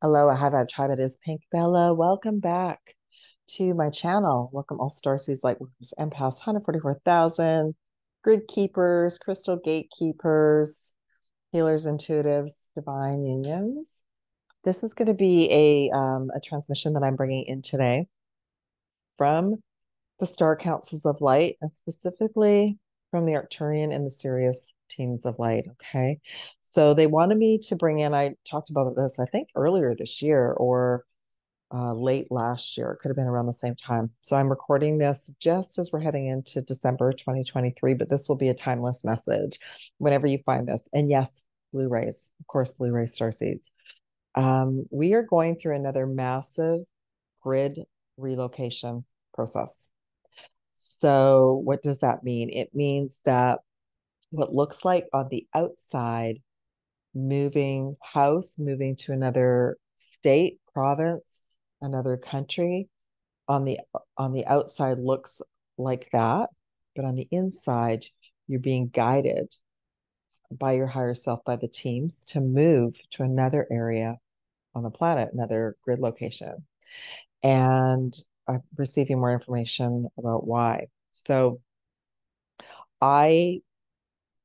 Hello, I have tribe. It is Pink Bella. Welcome back to my channel. Welcome all Starseeds, Lightworkers, Empaths, 144,000, Grid Keepers, Crystal Gatekeepers, Healers, Intuitives, Divine Unions. This is going to be a transmission that I'm bringing in today from the Star Councils of Light, and specifically from the Arcturian and the Sirius teams of light. Okay. So they wanted me to bring in, I talked about this, I think earlier this year or late last year. It could have been around the same time. So I'm recording this just as we're heading into December 2023, but this will be a timeless message whenever you find this. And yes, Blu-rays, of course, Blu-ray Starseeds. We are going through another massive grid relocation process. So what does that mean? It means that what looks like on the outside, moving house, moving to another state, province, another country, on the outside looks like that, but on the inside, you're being guided by your higher self, by the teams to move to another area on the planet, another grid location. And I'm receiving more information about why. So I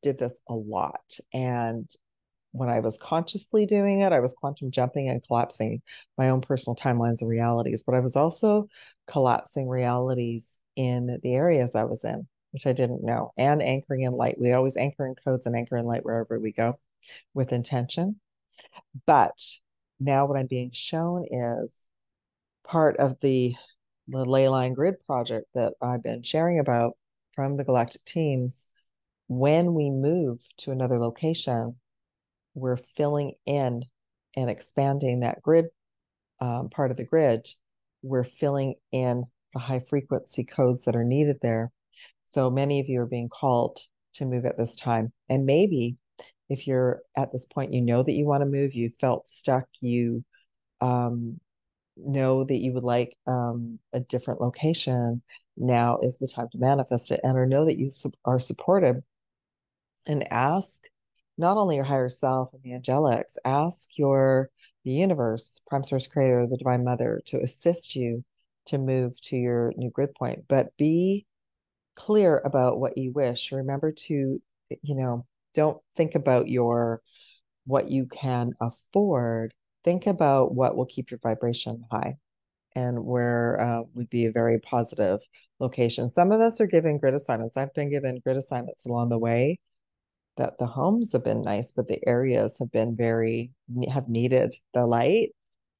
did this a lot. And when I was consciously doing it, I was quantum jumping and collapsing my own personal timelines and realities, but I was also collapsing realities in the areas I was in, which I didn't know, and anchoring in light. We always anchor in codes and anchor in light wherever we go with intention. But now what I'm being shown is part of the ley line grid project that I've been sharing about from the galactic teams. When we move to another location, we're filling in and expanding that grid, part of the grid. We're filling in the high frequency codes that are needed there. So many of you are being called to move at this time. And maybe if you're at this point, you know that you want to move, you felt stuck, you um, know that you would like a different location. Now is the time to manifest it, and or know that you are supported, and ask not only your higher self and the angelics, ask the universe, prime source creator, the divine mother to assist you to move to your new grid point. But be clear about what you wish. Remember to, don't think about your what you can afford. Think about what will keep your vibration high and where would be a very positive location. Some of us are given grid assignments. I've been given grid assignments along the way that the homes have been nice, but the areas have been have needed the light.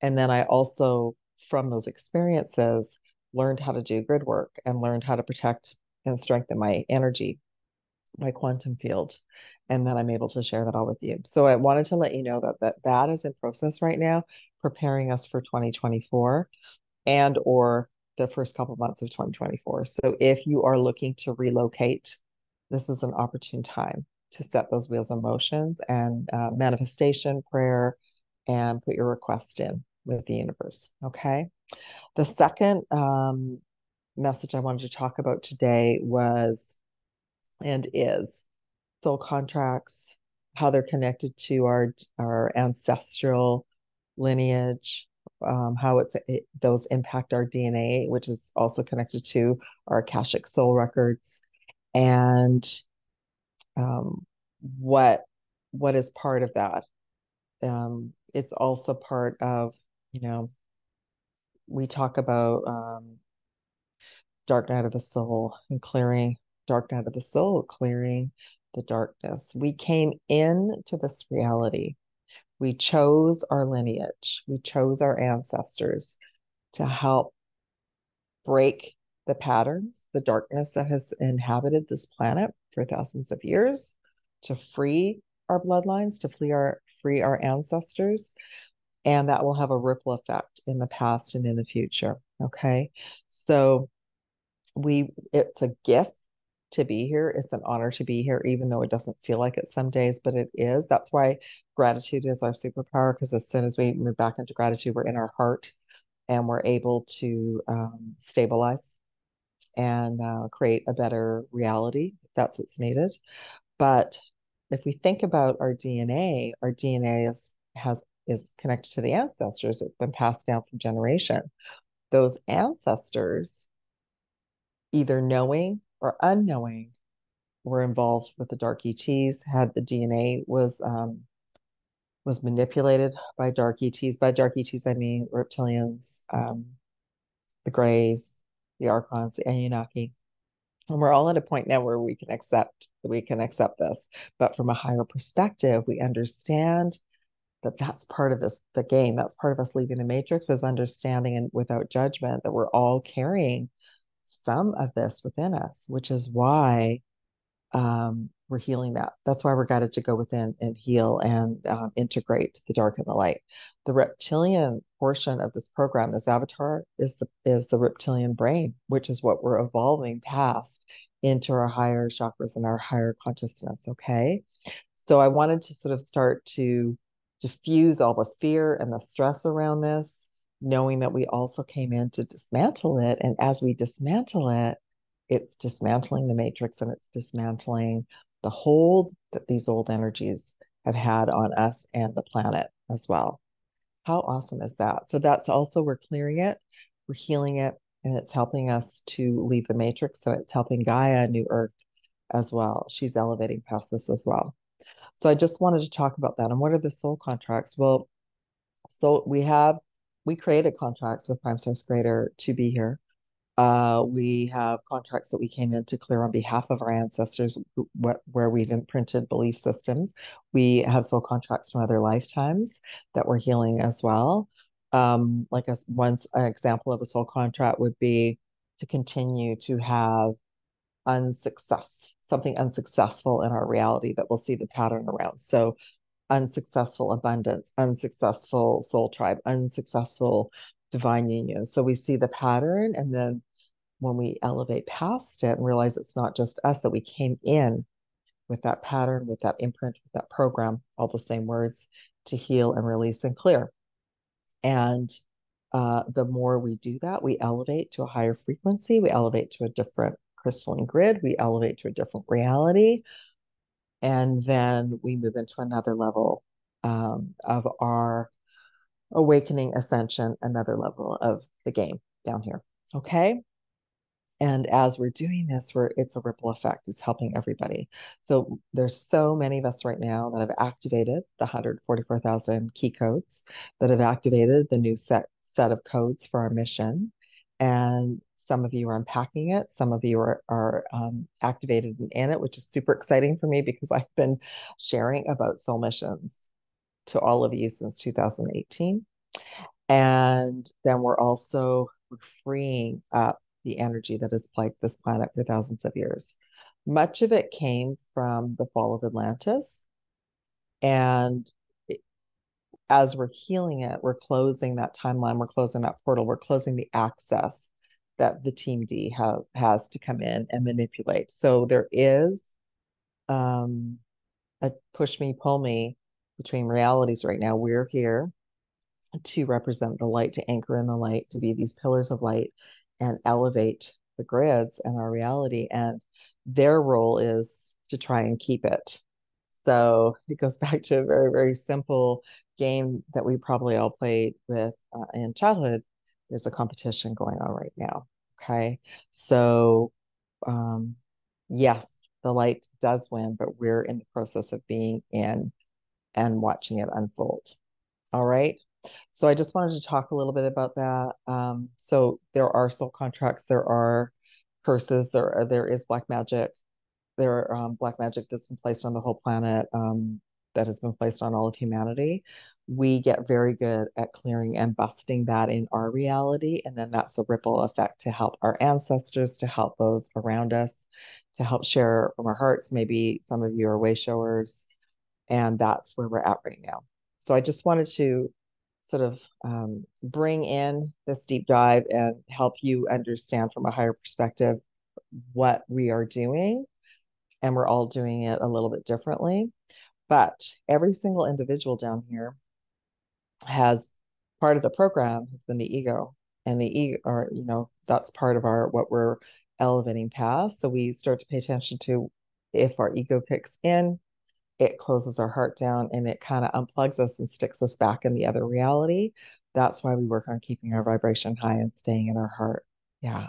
And then I also, from those experiences, learned how to do grid work and learned how to protect and strengthen my energy, my quantum field. And then I'm able to share that all with you. So I wanted to let you know that is in process right now, preparing us for 2024 and or the first couple months of 2024. So if you are looking to relocate, this is an opportune time to set those wheels in motion and manifestation, prayer, and put your request in with the universe. Okay. The second message I wanted to talk about today was and is soul contracts, how they're connected to our ancestral lineage, how those impact our DNA, which is also connected to our Akashic soul records, and um, what what is part of that. It's also part of, you know, we talk about dark night of the soul and clearing dark night of the soul, clearing the darkness. We came into this reality. We chose our lineage. We chose our ancestors to help break the patterns, the darkness that has inhabited this planet for thousands of years, to free our bloodlines, to free our ancestors, and that will have a ripple effect in the past and in the future. Okay. So it's a gift to be here. It's an honor to be here, even though it doesn't feel like it some days, but it is. That's why gratitude is our superpower, because as soon as we move back into gratitude, we're in our heart and we're able to stabilize and create a better reality if that's what's needed. But if we think about our DNA is connected to the ancestors. It's been passed down from generation. Those ancestors, either knowing or unknowing, were involved with the dark ETs, had the DNA was manipulated by dark ETs. By dark ETs, I mean reptilians, the Greys, the Archons, the Anunnaki. And we're all at a point now where we can accept this. But from a higher perspective, we understand that that's part of this, the game. That's part of us leaving the matrix, is understanding and without judgment that we're all carrying some of this within us, which is why we're healing that. That's why we're guided to go within and heal and integrate the dark and the light. The reptilian portion of this program, this avatar, is the reptilian brain, which is what we're evolving past into our higher chakras and our higher consciousness. Okay. So I wanted to sort of start to diffuse all the fear and the stress around this, knowing that we also came in to dismantle it. And as we dismantle it, it's dismantling the matrix and it's dismantling the hold that these old energies have had on us and the planet as well. How awesome is that? So that's also, we're clearing it, we're healing it, and it's helping us to leave the matrix. So it's helping Gaia, New Earth as well. She's elevating past this as well. So I just wanted to talk about that. And what are the soul contracts? Well, so we created contracts with Prime Source Greater to be here. We have contracts that we came in to clear on behalf of our ancestors, where we've imprinted belief systems. We have soul contracts from other lifetimes that we're healing as well. Like an example of a soul contract would be to continue to have something unsuccessful in our reality that we'll see the pattern around. So unsuccessful abundance, unsuccessful soul tribe, unsuccessful divine union. So we see the pattern, and then when we elevate past it and realize it's not just us, that we came in with that pattern, with that imprint, with that program, all the same words, to heal and release and clear. And the more we do that, we elevate to a higher frequency, we elevate to a different crystalline grid, we elevate to a different reality, and then we move into another level of our awakening ascension, another level of the game down here. Okay. And as we're doing this, it's a ripple effect. It's helping everybody. So there's so many of us right now that have activated the 144,000 key codes, that have activated the new set of codes for our mission. And some of you are unpacking it. Some of you are activated in it, which is super exciting for me because I've been sharing about soul missions to all of you since 2018. And then we're freeing up the energy that has plagued this planet for thousands of years. Much of it came from the fall of Atlantis. And as we're healing it, we're closing that timeline, we're closing that portal, we're closing the access that the Team D has to come in and manipulate. So there is a push me, pull me between realities right now. We're here to represent the light, to anchor in the light, to be these pillars of light and elevate the grids and our reality. And their role is to try and keep it. So it goes back to a very, very simple game that we probably all played with in childhood. There's a competition going on right now. Okay. So, yes, the light does win, but we're in the process of being in and watching it unfold. All right. So I just wanted to talk a little bit about that. So there are soul contracts, there are curses, there is black magic. There are black magic that's been placed on the whole planet, that has been placed on all of humanity. We get very good at clearing and busting that in our reality, and then that's a ripple effect to help our ancestors, to help those around us, to help share from our hearts. Maybe some of you are way showers, and that's where we're at right now. So I just wanted to sort of bring in this deep dive and help you understand from a higher perspective what we are doing. And we're all doing it a little bit differently. But every single individual down here has, part of the program has been the ego. And the ego, or, that's part of what we're elevating past. So we start to pay attention to if our ego kicks in, it closes our heart down and it kind of unplugs us and sticks us back in the other reality. That's why we work on keeping our vibration high and staying in our heart. Yeah.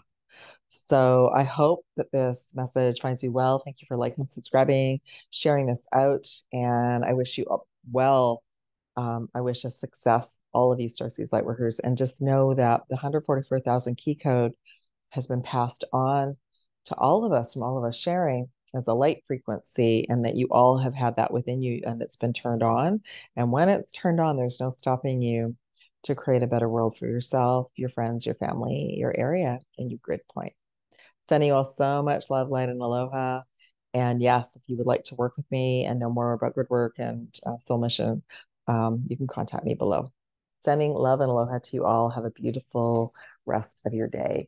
So I hope that this message finds you well. Thank you for liking, subscribing, sharing this out, and I wish you well. I wish us success, all of you Starseeds Lightworkers, and just know that the 144,000 key code has been passed on to all of us from all of us sharing as a light frequency, and that you all have had that within you and it's been turned on. And when it's turned on, there's no stopping you to create a better world for yourself, your friends, your family, your area, and your grid point. Sending you all so much love, light, and aloha. And yes, if you would like to work with me and know more about grid work and soul mission, you can contact me below. Sending love and aloha to you all. Have a beautiful rest of your day.